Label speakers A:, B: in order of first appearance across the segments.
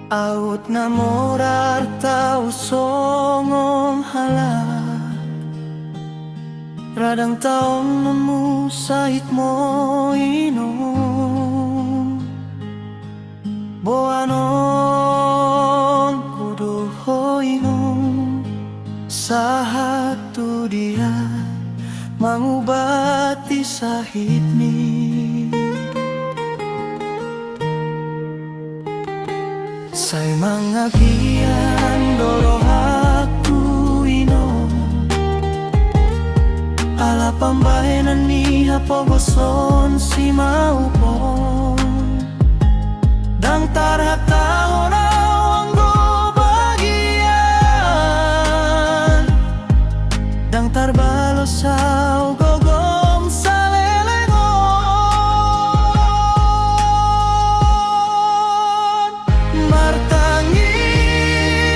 A: Aut na morar tau songong halak radang taong nemu sahit mo inom boanon kudu ho inom sahatu dia mangubati sahit ni. Say mga giyan doro aku inom ala pambahenan ni hapogoson si maupon dang tarhataon ang go bagian dang tarbalo sa ugogom sa lelengon martangi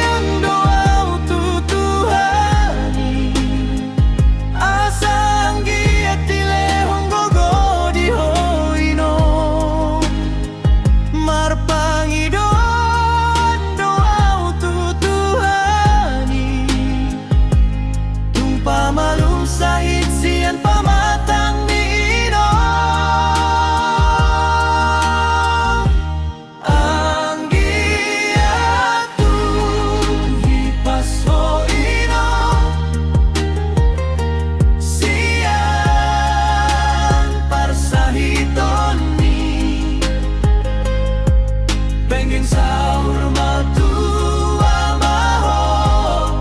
A: ang doaw tutuhani asang giat tilehong gogo di hoino marpangi doaw tutuhani tung pamalum sahit siyan pamatang ni inom ang giatung hipas ho inom siyan parsahiton ni pengen sahur matua maho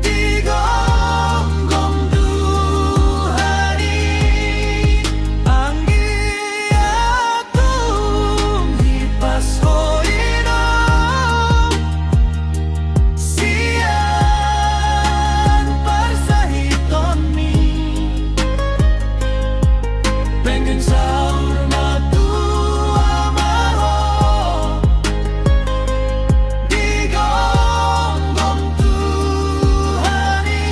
A: digonggong duhani ang giatung hipas ho inom siyan parsahiton ni pengen sahur matua maho digonggong duhani.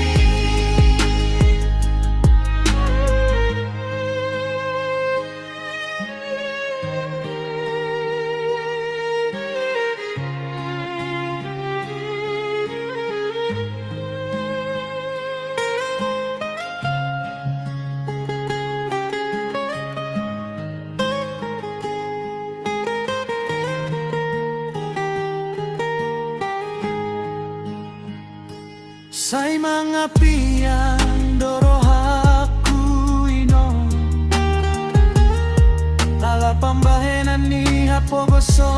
A: Say mga piyan doro aku inom ala pambahenan ni hapogoson